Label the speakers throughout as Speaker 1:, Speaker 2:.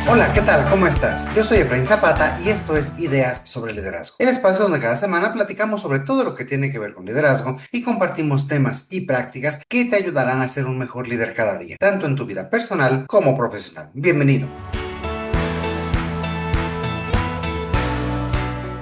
Speaker 1: Hola, ¿qué tal? ¿Cómo estás? Yo soy Efraín Zapata y esto es Ideas sobre Liderazgo, el espacio donde cada semana platicamos sobre todo lo que tiene que ver con liderazgo y compartimos temas y prácticas que te ayudarán a ser un mejor líder cada día, tanto en tu vida personal como profesional. Bienvenido.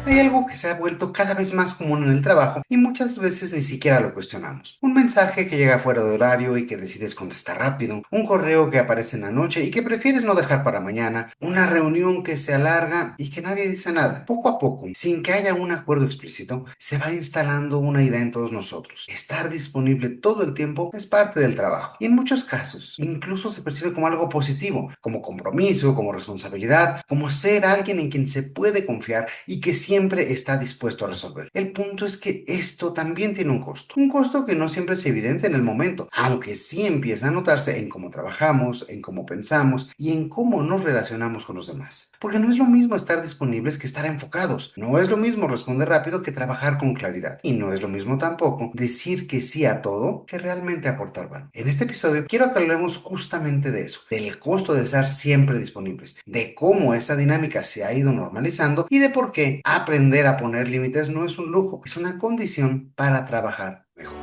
Speaker 1: Hay algo que se ha vuelto cada vez más común en el trabajo y muchas veces ni siquiera lo cuestionamos. Un mensaje que llega fuera de horario y que decides contestar rápido, un correo que aparece en la noche y que prefieres no dejar para mañana, una reunión que se alarga y que nadie dice nada. Poco a poco, sin que haya un acuerdo explícito, se va instalando una idea en todos nosotros. Estar disponible todo el tiempo es parte del trabajo. Y en muchos casos, incluso se percibe como algo positivo, como compromiso, como responsabilidad, como ser alguien en quien se puede confiar y que siempre está dispuesto a resolver. El punto es que esto también tiene un costo que no siempre es evidente en el momento, aunque sí empieza a notarse en cómo trabajamos, en cómo pensamos y en cómo nos relacionamos con los demás. Porque no es lo mismo estar disponibles que estar enfocados, no es lo mismo responder rápido que trabajar con claridad, y no es lo mismo tampoco decir que sí a todo que realmente aportar valor. En este episodio quiero que hablemos justamente de eso, del costo de estar siempre disponibles, de cómo esa dinámica se ha ido normalizando y de por qué aprender a poner límites no es un lujo, es una condición para trabajar mejor.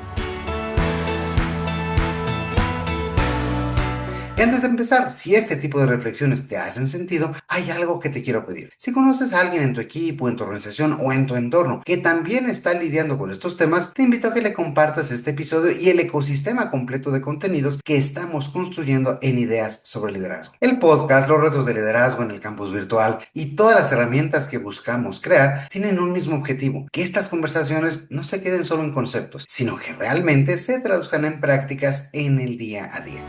Speaker 1: Y antes de empezar, si este tipo de reflexiones te hacen sentido, hay algo que te quiero pedir. Si conoces a alguien en tu equipo, en tu organización o en tu entorno que también está lidiando con estos temas, te invito a que le compartas este episodio y el ecosistema completo de contenidos que estamos construyendo en Ideas sobre Liderazgo. El podcast, los retos de liderazgo en el campus virtual y todas las herramientas que buscamos crear tienen un mismo objetivo: que estas conversaciones no se queden solo en conceptos, sino que realmente se traduzcan en prácticas en el día a día.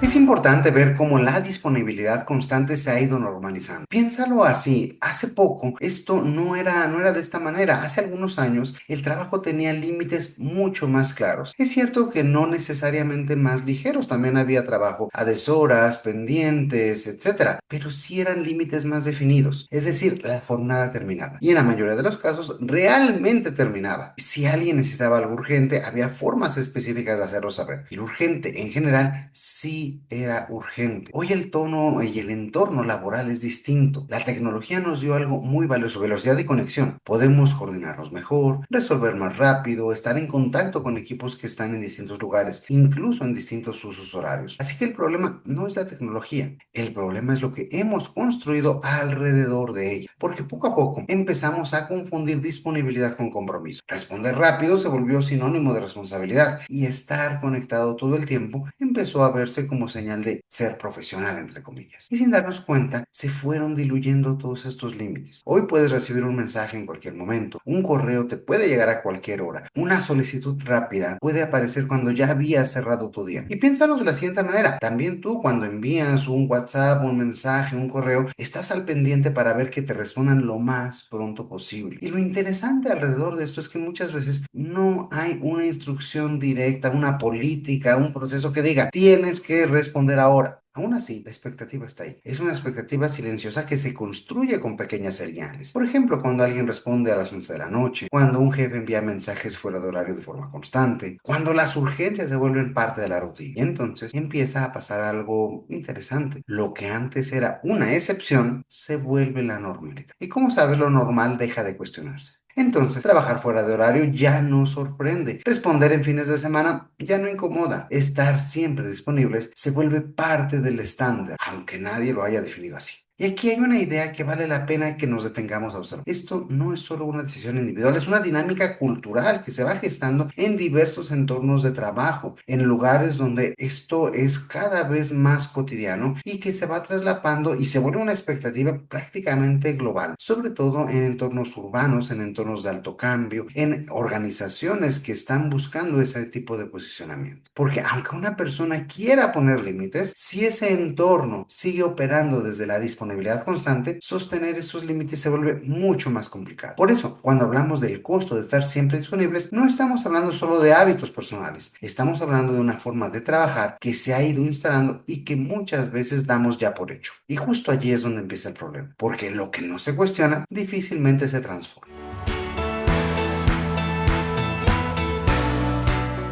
Speaker 1: Es importante ver cómo la disponibilidad constante se ha ido normalizando. Piénsalo así, hace poco esto no era de esta manera. Hace algunos años el trabajo tenía límites mucho más claros. Es cierto que no necesariamente más ligeros, también había trabajo a deshoras, pendientes, etcétera, pero sí eran límites más definidos, es decir, la jornada terminaba. Y en la mayoría de los casos realmente terminaba. Si alguien necesitaba algo urgente, había formas específicas de hacerlo saber. Y lo urgente en general sí era urgente. Hoy el tono y el entorno laboral es distinto. La tecnología nos dio algo muy valioso: velocidad y conexión. Podemos coordinarnos mejor, resolver más rápido, estar en contacto con equipos que están en distintos lugares, incluso en distintos usos horarios. Así que el problema no es la tecnología, el problema es lo que hemos construido alrededor de ella, porque poco a poco empezamos a confundir disponibilidad con compromiso. Responder rápido se volvió sinónimo de responsabilidad y estar conectado todo el tiempo empezó a verse como señal de ser profesional, entre comillas. Y sin darnos cuenta, se fueron diluyendo todos estos límites. Hoy puedes recibir un mensaje en cualquier momento, un correo te puede llegar a cualquier hora, una solicitud rápida puede aparecer cuando ya habías cerrado tu día. Y piénsalo de la siguiente manera: también tú, cuando envías un WhatsApp, un mensaje, un correo, estás al pendiente para ver que te respondan lo más pronto posible. Y lo interesante alrededor de esto es que muchas veces no hay una instrucción directa, una política, un proceso que diga tienes que responder ahora. Aún así, la expectativa está ahí. Es una expectativa silenciosa que se construye con pequeñas señales. Por ejemplo, cuando alguien responde a las 11 de la noche, cuando un jefe envía mensajes fuera de horario de forma constante, cuando las urgencias se vuelven parte de la rutina. Y entonces empieza a pasar algo interesante. Lo que antes era una excepción se vuelve la normalidad. ¿Y cómo sabes? Lo normal deja de cuestionarse. Entonces, trabajar fuera de horario ya no sorprende. Responder en fines de semana ya no incomoda. Estar siempre disponibles se vuelve parte del estándar, aunque nadie lo haya definido así. Y aquí hay una idea que vale la pena que nos detengamos a observar. Esto no es solo una decisión individual, es una dinámica cultural que se va gestando en diversos entornos de trabajo, en lugares donde esto es cada vez más cotidiano y que se va traslapando y se vuelve una expectativa prácticamente global, sobre todo en entornos urbanos, en entornos de alto cambio, en organizaciones que están buscando ese tipo de posicionamiento. Porque aunque una persona quiera poner límites, si ese entorno sigue operando desde la disponibilidad constante, sostener esos límites se vuelve mucho más complicado. Por eso, cuando hablamos del costo de estar siempre disponibles, no estamos hablando solo de hábitos personales, estamos hablando de una forma de trabajar que se ha ido instalando y que muchas veces damos ya por hecho. Y justo allí es donde empieza el problema, porque lo que no se cuestiona difícilmente se transforma.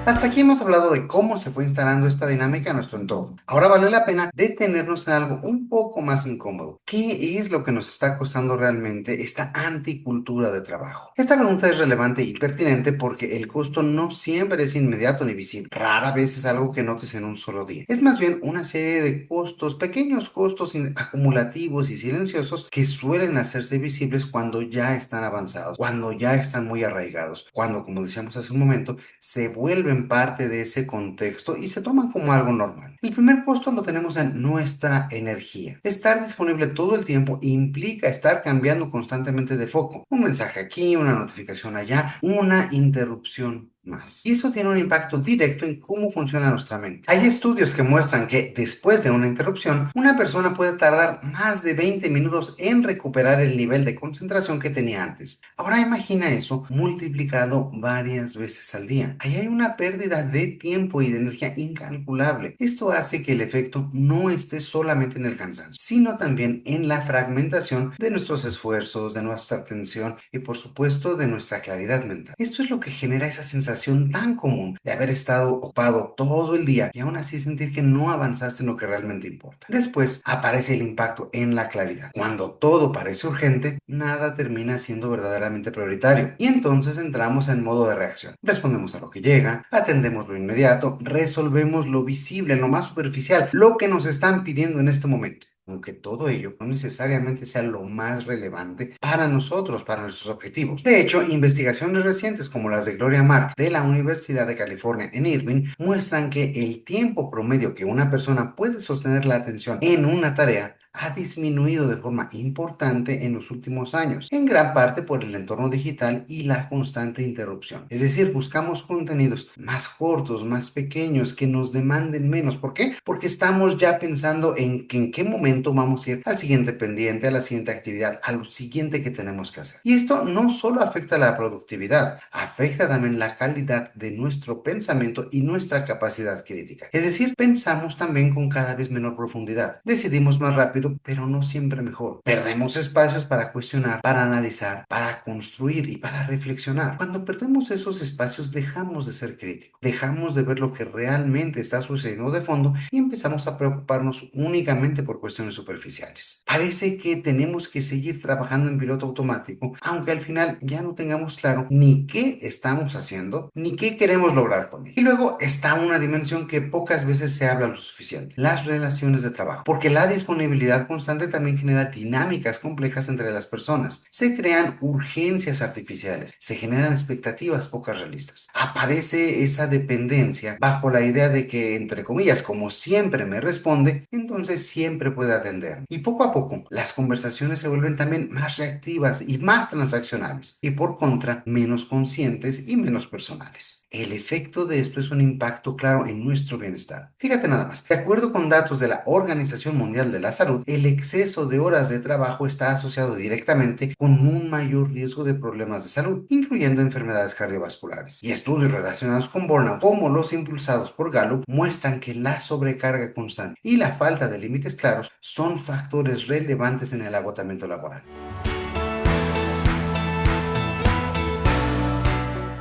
Speaker 1: Hasta aquí hemos hablado de cómo se fue instalando esta dinámica en nuestro entorno. Ahora vale la pena detenernos en algo un poco más incómodo. ¿Qué es lo que nos está costando realmente esta anticultura de trabajo? Esta pregunta es relevante y pertinente porque el costo no siempre es inmediato ni visible. Rara vez es algo que notes en un solo día. Es más bien una serie de costos, pequeños costos acumulativos y silenciosos que suelen hacerse visibles cuando ya están avanzados, cuando ya están muy arraigados, cuando, como decíamos hace un momento, se vuelven parte de ese contexto y se toman como algo normal. El primer costo lo tenemos en nuestra energía. Estar disponible todo el tiempo implica estar cambiando constantemente de foco. Un mensaje aquí, una notificación allá, una interrupción más. Y eso tiene un impacto directo en cómo funciona nuestra mente. Hay estudios que muestran que después de una interrupción, una persona puede tardar más de 20 minutos en recuperar el nivel de concentración que tenía antes. Ahora imagina eso multiplicado varias veces al día. Ahí hay una pérdida de tiempo y de energía incalculable. Esto hace que el efecto no esté solamente en el cansancio, sino también en la fragmentación de nuestros esfuerzos, de nuestra atención y por supuesto de nuestra claridad mental. Esto es lo que genera esa sensación tan común de haber estado ocupado todo el día y aún así sentir que no avanzaste en lo que realmente importa. Después aparece el impacto en la claridad. Cuando todo parece urgente, nada termina siendo verdaderamente prioritario y entonces entramos en modo de reacción. Respondemos a lo que llega, atendemos lo inmediato, resolvemos lo visible, lo más superficial, lo que nos están pidiendo en este momento. Aunque todo ello no necesariamente sea lo más relevante para nosotros, para nuestros objetivos. De hecho, investigaciones recientes como las de Gloria Mark de la Universidad de California en Irvine muestran que el tiempo promedio que una persona puede sostener la atención en una tarea ha disminuido de forma importante en los últimos años, en gran parte por el entorno digital y la constante interrupción. Es decir, buscamos contenidos más cortos, más pequeños, que nos demanden menos. ¿Por qué? Porque estamos ya pensando en qué momento vamos a ir al siguiente pendiente, a la siguiente actividad, a lo siguiente que tenemos que hacer. Y esto no solo afecta la productividad, afecta también la calidad de nuestro pensamiento y nuestra capacidad crítica. Es decir, pensamos también con cada vez menor profundidad. Decidimos más rápido, pero no siempre mejor. Perdemos espacios para cuestionar, para analizar, para construir y para reflexionar. Cuando perdemos esos espacios, dejamos de ser críticos, dejamos de ver lo que realmente está sucediendo de fondo y empezamos a preocuparnos únicamente por cuestiones superficiales. Parece que tenemos que seguir trabajando en piloto automático, aunque al final ya no tengamos claro ni qué estamos haciendo, ni qué queremos lograr con él. Y luego está una dimensión que pocas veces se habla lo suficiente: las relaciones de trabajo, porque la disponibilidad constante también genera dinámicas complejas entre las personas. Se crean urgencias artificiales, se generan expectativas pocas realistas. Aparece esa dependencia bajo la idea de que, entre comillas, como siempre me responde, entonces siempre puede atender. Y poco a poco, las conversaciones se vuelven también más reactivas y más transaccionales, y por contra, menos conscientes y menos personales. El efecto de esto es un impacto claro en nuestro bienestar. Fíjate nada más, de acuerdo con datos de la Organización Mundial de la Salud, el exceso de horas de trabajo está asociado directamente con un mayor riesgo de problemas de salud, incluyendo enfermedades cardiovasculares. Y estudios relacionados con burnout, como los impulsados por Gallup, muestran que la sobrecarga constante y la falta de límites claros son factores relevantes en el agotamiento laboral.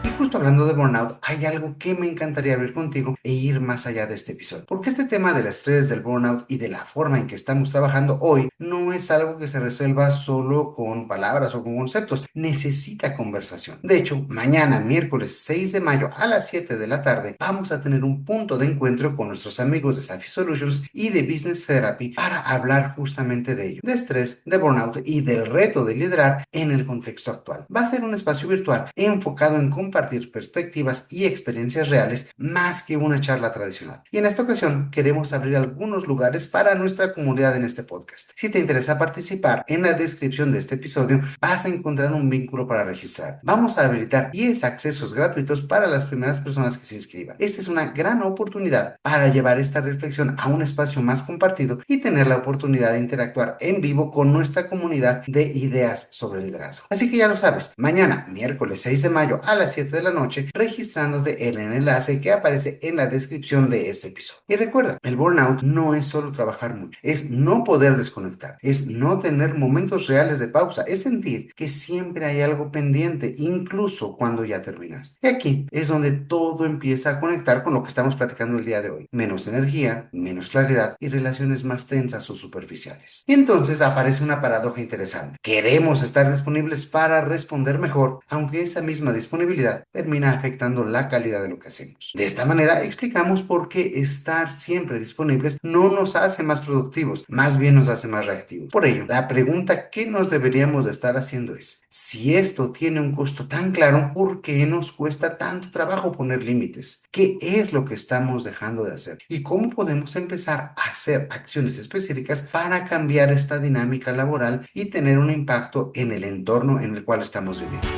Speaker 1: Y justo hablando de burnout, hay algo que me encantaría ver contigo e ir más allá de este episodio. Porque este tema del estrés, del burnout y de la forma en que estamos trabajando hoy no es algo que se resuelva solo con palabras o con conceptos. Necesita conversación. De hecho, mañana, miércoles 6 de mayo a las 7 de la tarde, vamos a tener un punto de encuentro con nuestros amigos de Safi Solutions y de Business Therapy para hablar justamente de ello, de estrés, de burnout y del reto de liderar en el contexto actual. Va a ser un espacio virtual enfocado en compartir perspectivas y experiencias reales más que una charla tradicional. Y en esta ocasión queremos abrir algunos lugares para nuestra comunidad en este podcast. Si te interesa participar, en la descripción de este episodio vas a encontrar un vínculo para registrar. Vamos a habilitar 10 accesos gratuitos para las primeras personas que se inscriban. Esta es una gran oportunidad para llevar esta reflexión a un espacio más compartido y tener la oportunidad de interactuar en vivo con nuestra comunidad de ideas sobre liderazgo. Así que ya lo sabes, mañana, miércoles 6 de mayo a las 7 de la noche registrándote en el enlace que aparece en la descripción de este episodio. Y recuerda, el burnout no es solo trabajar mucho, es no poder desconectar, es no tener momentos reales de pausa, es sentir que siempre hay algo pendiente, incluso cuando ya terminaste. Y aquí es donde todo empieza a conectar con lo que estamos platicando el día de hoy. Menos energía, menos claridad y relaciones más tensas o superficiales. Y entonces aparece una paradoja interesante. Queremos estar disponibles para responder mejor, aunque esa misma disponibilidad termina afectando la calidad de lo que hacemos. De esta manera explicamos por qué estar siempre disponibles no nos hace más productivos, más bien nos hace más reactivos. Por ello, la pregunta que nos deberíamos de estar haciendo es, si esto tiene un costo tan claro, ¿por qué nos cuesta tanto trabajo poner límites? ¿Qué es lo que estamos dejando de hacer? ¿Y cómo podemos empezar a hacer acciones específicas para cambiar esta dinámica laboral y tener un impacto en el entorno en el cual estamos viviendo?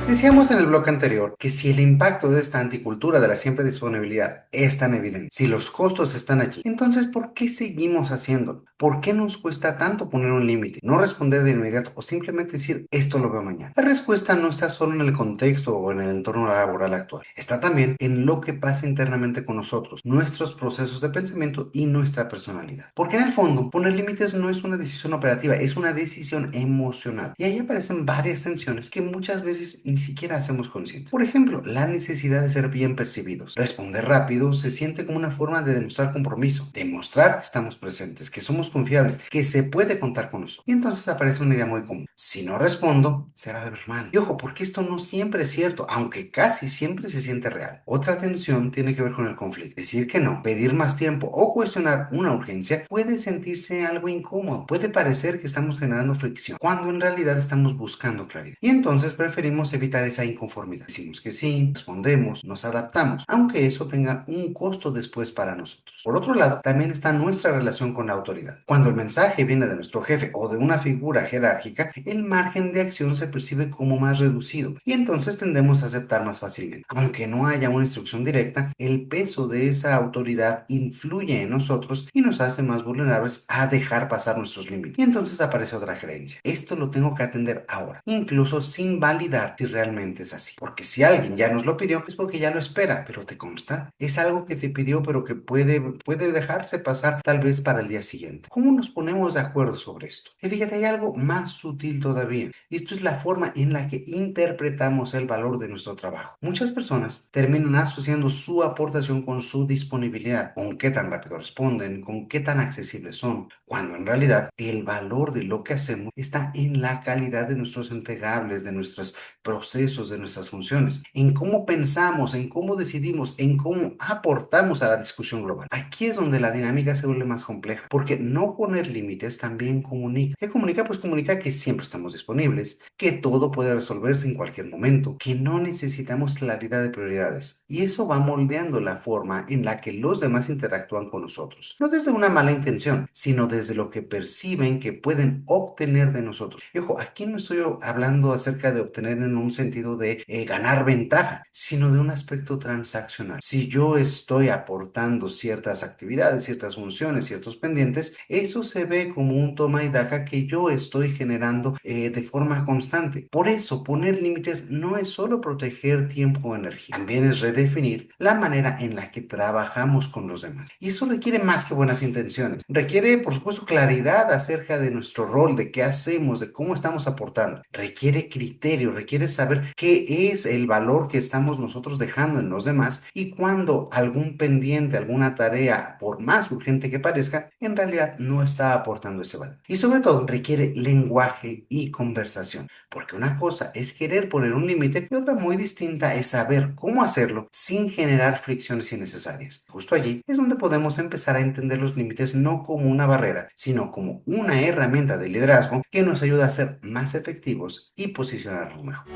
Speaker 1: Decíamos en el bloque anterior que si el impacto de esta anticultura de la siempre disponibilidad es tan evidente, si los costos están allí, entonces ¿por qué seguimos haciéndolo? ¿Por qué nos cuesta tanto poner un límite, no responder de inmediato o simplemente decir esto lo veo mañana? La respuesta no está solo en el contexto o en el entorno laboral actual, está también en lo que pasa internamente con nosotros, nuestros procesos de pensamiento y nuestra personalidad. Porque en el fondo, poner límites no es una decisión operativa, es una decisión emocional. Y ahí aparecen varias tensiones que muchas veces ni siquiera hacemos conscientes. Por ejemplo, la necesidad de ser bien percibidos. Responder rápido se siente como una forma de demostrar compromiso, demostrar que estamos presentes, que somos confiables, que se puede contar con nosotros. Y entonces aparece una idea muy común. Si no respondo, se va a ver mal. Y ojo, porque esto no siempre es cierto, aunque casi siempre se siente real. Otra tensión tiene que ver con el conflicto. Decir que no, pedir más tiempo o cuestionar una urgencia puede sentirse algo incómodo. Puede parecer que estamos generando fricción, cuando en realidad estamos buscando claridad. Y entonces preferimos evitar esa inconformidad. Decimos que sí, respondemos, nos adaptamos, aunque eso tenga un costo después para nosotros. Por otro lado, también está nuestra relación con la autoridad. Cuando el mensaje viene de nuestro jefe o de una figura jerárquica, el margen de acción se percibe como más reducido y entonces tendemos a aceptar más fácilmente. Aunque no haya una instrucción directa, el peso de esa autoridad influye en nosotros y nos hace más vulnerables a dejar pasar nuestros límites. Y entonces aparece otra creencia. Esto lo tengo que atender ahora, incluso sin validar si realmente es así. Porque si alguien ya nos lo pidió, es porque ya lo espera, pero ¿te consta? Es algo que te pidió, pero que puede dejarse pasar tal vez para el día siguiente. ¿Cómo nos ponemos de acuerdo sobre esto? Y fíjate, hay algo más sutil todavía. Y esto es la forma en la que interpretamos el valor de nuestro trabajo. Muchas personas terminan asociando su aportación con su disponibilidad, con qué tan rápido responden, con qué tan accesibles son, cuando en realidad el valor de lo que hacemos está en la calidad de nuestros entregables, de nuestros procesos, de nuestras funciones, en cómo pensamos, en cómo decidimos, en cómo aportamos a la discusión global. Aquí es donde la dinámica se vuelve más compleja, porque no poner límites también comunica. ¿Qué comunica? Pues comunica que siempre estamos disponibles, que todo puede resolverse en cualquier momento, que no necesitamos claridad de prioridades. Y eso va moldeando la forma en la que los demás interactúan con nosotros. No desde una mala intención, sino desde lo que perciben que pueden obtener de nosotros. Y ojo, aquí no estoy hablando acerca de obtener en un sentido de ganar ventaja, sino de un aspecto transaccional. Si yo estoy aportando ciertas actividades, ciertas funciones, ciertos pendientes, eso se ve como un toma y daca que yo estoy generando de forma constante. Por eso, poner límites no es solo proteger tiempo o energía, también es redefinir la manera en la que trabajamos con los demás. Y eso requiere más que buenas intenciones. Requiere, por supuesto, claridad acerca de nuestro rol, de qué hacemos, de cómo estamos aportando. Requiere criterio, requiere saber qué es el valor que estamos nosotros dejando en los demás y cuando algún pendiente, alguna tarea, por más urgente que parezca, en realidad no está aportando ese valor. Y sobre todo, requiere lenguaje y conversación, porque una cosa es querer poner un límite y otra muy distinta es saber cómo hacerlo sin generar fricciones innecesarias. Justo allí es donde podemos empezar a entender los límites no como una barrera, sino como una herramienta de liderazgo que nos ayuda a ser más efectivos y posicionarnos mejor.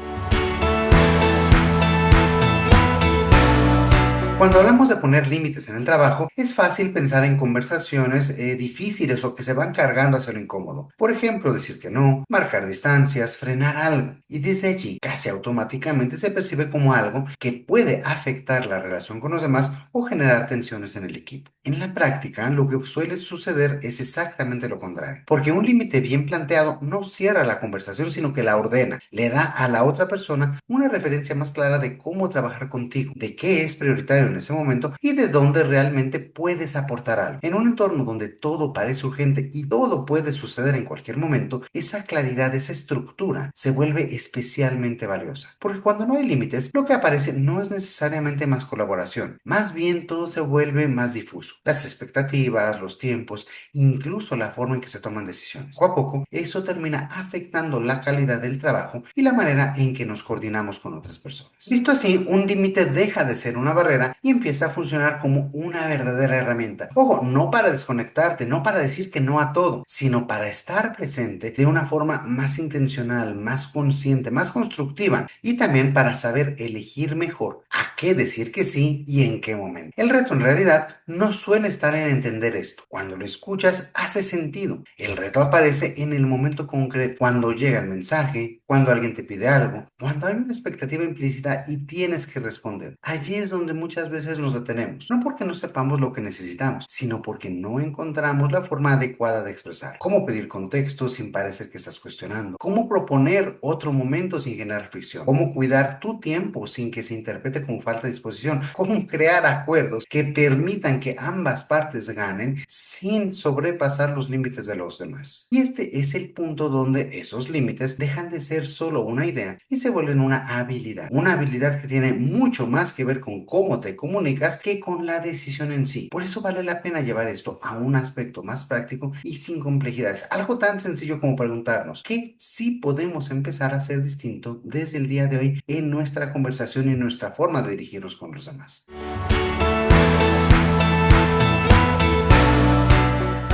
Speaker 1: Cuando hablamos de poner límites en el trabajo, es fácil pensar en conversaciones difíciles o que se van cargando hacia lo incómodo. Por ejemplo, decir que no, marcar distancias, frenar algo. Y desde allí, casi automáticamente se percibe como algo que puede afectar la relación con los demás o generar tensiones en el equipo. En la práctica, lo que suele suceder es exactamente lo contrario, porque un límite bien planteado no cierra la conversación, sino que la ordena, le da a la otra persona una referencia más clara de cómo trabajar contigo, de qué es prioritario en ese momento y de dónde realmente puedes aportar algo. En un entorno donde todo parece urgente y todo puede suceder en cualquier momento, esa claridad, esa estructura se vuelve especialmente valiosa, porque cuando no hay límites, lo que aparece no es necesariamente más colaboración, más bien todo se vuelve más difuso. Las expectativas, los tiempos, incluso la forma en que se toman decisiones. Poco a poco, eso termina afectando la calidad del trabajo y la manera en que nos coordinamos con otras personas. Visto así, un límite deja de ser una barrera y empieza a funcionar como una verdadera herramienta. Ojo, no para desconectarte, no para decir que no a todo, sino para estar presente de una forma más intencional, más consciente, más constructiva y también para saber elegir mejor a qué decir que sí y en qué momento. El reto en realidad no suele estar en entender esto. Cuando lo escuchas hace sentido. El reto aparece en el momento concreto, cuando llega el mensaje, cuando alguien te pide algo, cuando hay una expectativa implícita y tienes que responder. Allí es donde muchas veces nos detenemos, no porque no sepamos lo que necesitamos, sino porque no encontramos la forma adecuada de expresar. Cómo pedir contexto sin parecer que estás cuestionando, cómo proponer otro momento sin generar fricción, cómo cuidar tu tiempo sin que se interprete como falta de disposición, cómo crear acuerdos que permitan que ambas partes ganen sin sobrepasar los límites de los demás. Y este es el punto donde esos límites dejan de ser solo una idea y se vuelven una habilidad que tiene mucho más que ver con cómo te comunicas que con la decisión en sí. Por eso vale la pena llevar esto a un aspecto más práctico y sin complejidades. Algo tan sencillo como preguntarnos qué sí podemos empezar a hacer distinto desde el día de hoy en nuestra conversación y en nuestra forma de dirigirnos con los demás.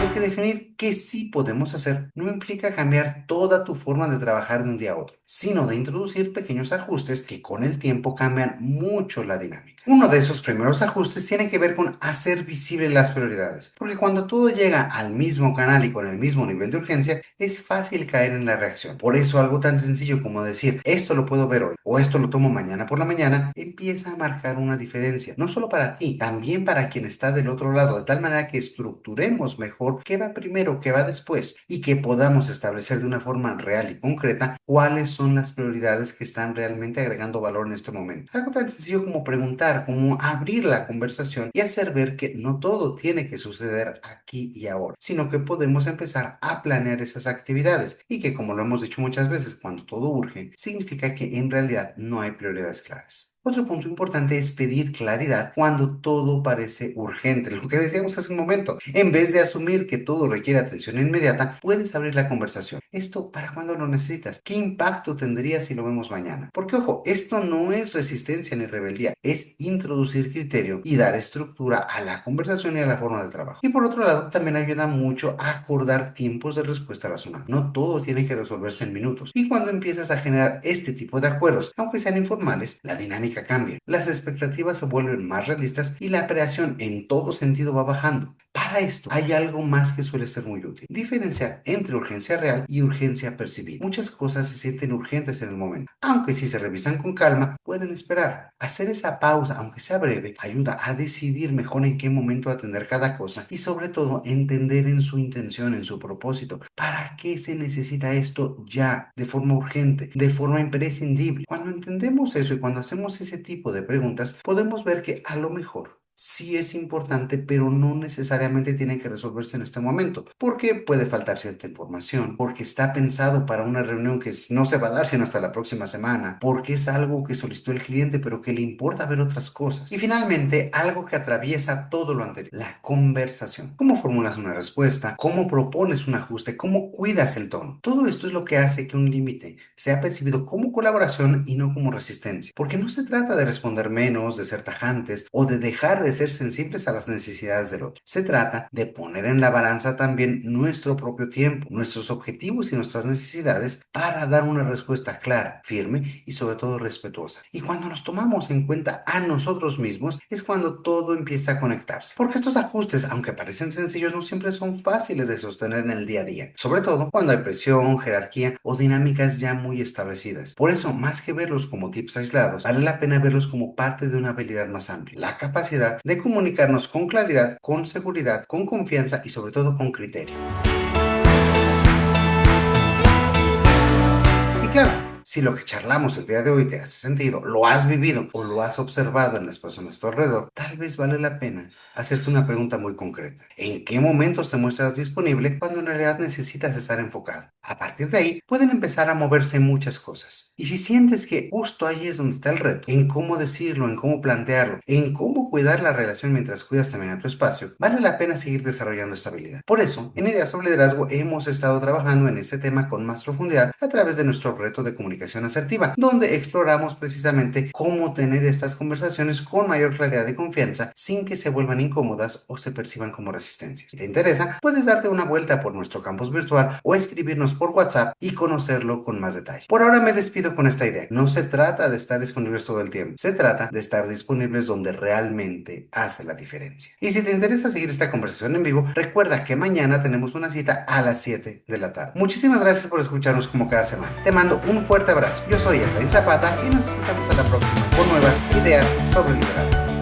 Speaker 1: Porque definir qué sí podemos hacer no implica cambiar toda tu forma de trabajar de un día a otro, sino de introducir pequeños ajustes que con el tiempo cambian mucho la dinámica. Uno de esos primeros ajustes tiene que ver con hacer visibles las prioridades, porque cuando todo llega al mismo canal y con el mismo nivel de urgencia, es fácil caer en la reacción. Por eso algo tan sencillo como decir, esto lo puedo ver hoy o esto lo tomo mañana por la mañana, empieza a marcar una diferencia, no solo para ti, también para quien está del otro lado, de tal manera que estructuremos mejor qué va primero, qué va después y que podamos establecer de una forma real y concreta cuáles son las prioridades que están realmente agregando valor en este momento. Algo tan sencillo como preguntar, como abrir la conversación y hacer ver que no todo tiene que suceder aquí y ahora, sino que podemos empezar a planear esas actividades y que, como lo hemos dicho muchas veces, cuando todo urge, significa que en realidad no hay prioridades claras. Otro punto importante es pedir claridad cuando todo parece urgente, lo que decíamos hace un momento. En vez de asumir que todo requiere atención inmediata, puedes abrir la conversación. ¿Esto para cuándo lo necesitas? ¿Qué impacto tendría si lo vemos mañana? Porque ojo, esto no es resistencia ni rebeldía, es introducir criterio y dar estructura a la conversación y a la forma de trabajo. Y por otro lado, también ayuda mucho a acordar tiempos de respuesta razonable. No todo tiene que resolverse en minutos. Y cuando empiezas a generar este tipo de acuerdos, aunque sean informales, la dinámica cambia. Las expectativas se vuelven más realistas y la apreciación en todo sentido va bajando. Para esto hay algo más que suele ser muy útil. Diferenciar entre urgencia real y urgencia percibida. Muchas cosas se sienten urgentes en el momento, aunque si se revisan con calma, pueden esperar. Hacer esa pausa, aunque sea breve, ayuda a decidir mejor en qué momento atender cada cosa y sobre todo entender en su intención, en su propósito, para qué se necesita esto ya, de forma urgente, de forma imprescindible. Cuando entendemos eso y cuando hacemos ese tipo de preguntas, podemos ver que a lo mejor sí es importante, pero no necesariamente tiene que resolverse en este momento, porque puede faltar cierta información, porque está pensado para una reunión que no se va a dar sino hasta la próxima semana, porque es algo que solicitó el cliente, pero que le importa ver otras cosas. Y finalmente, algo que atraviesa todo lo anterior, la conversación. ¿Cómo formulas una respuesta? ¿Cómo propones un ajuste? ¿Cómo cuidas el tono? Todo esto es lo que hace que un límite sea percibido como colaboración y no como resistencia, porque no se trata de responder menos, de ser tajantes o de dejar de ser sensibles a las necesidades del otro. Se trata de poner en la balanza también nuestro propio tiempo, nuestros objetivos y nuestras necesidades para dar una respuesta clara, firme y sobre todo respetuosa. Y cuando nos tomamos en cuenta a nosotros mismos es cuando todo empieza a conectarse. Porque estos ajustes, aunque parecen sencillos, no siempre son fáciles de sostener en el día a día, sobre todo cuando hay presión, jerarquía o dinámicas ya muy establecidas. Por eso, más que verlos como tips aislados, vale la pena verlos como parte de una habilidad más amplia, la capacidad capacidad de comunicarnos con claridad, con seguridad, con confianza y sobre todo con criterio. Y claro, si lo que charlamos el día de hoy te hace sentido, lo has vivido o lo has observado en las personas a tu alrededor, tal vez vale la pena hacerte una pregunta muy concreta. ¿En qué momentos te muestras disponible cuando en realidad necesitas estar enfocado? A partir de ahí pueden empezar a moverse muchas cosas. Y si sientes que justo ahí es donde está el reto, en cómo decirlo, en cómo plantearlo, en cómo cuidar la relación mientras cuidas también a tu espacio, vale la pena seguir desarrollando esta habilidad. Por eso, en Ideas sobre Liderazgo hemos estado trabajando en este tema con más profundidad a través de nuestro reto de comunicación asertiva, donde exploramos precisamente cómo tener estas conversaciones con mayor claridad y confianza sin que se vuelvan incómodas o se perciban como resistencias. Si te interesa, puedes darte una vuelta por nuestro campus virtual o escribirnos por WhatsApp y conocerlo con más detalle. Por ahora me despido con esta idea. No se trata de estar disponibles todo el tiempo, se trata de estar disponibles donde realmente hace la diferencia. Y si te interesa seguir esta conversación en vivo, recuerda que mañana tenemos una cita a las 7 de la tarde. Muchísimas gracias por escucharnos como cada semana. Te mando un fuerte abrazo. Yo soy Efraín Zapata y nos escuchamos a la próxima con nuevas ideas sobre liderazgo.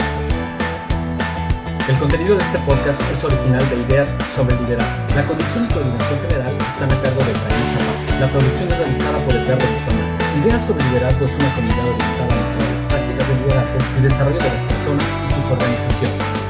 Speaker 2: El contenido de este podcast es original de Ideas sobre Liderazgo. La conducción y coordinación general están a cargo de Efraín Zapata. La producción es realizada por Edgardo Bustamante. Ideas sobre Liderazgo es una comunidad orientada a mejorar las prácticas de liderazgo y desarrollo de las personas y sus organizaciones.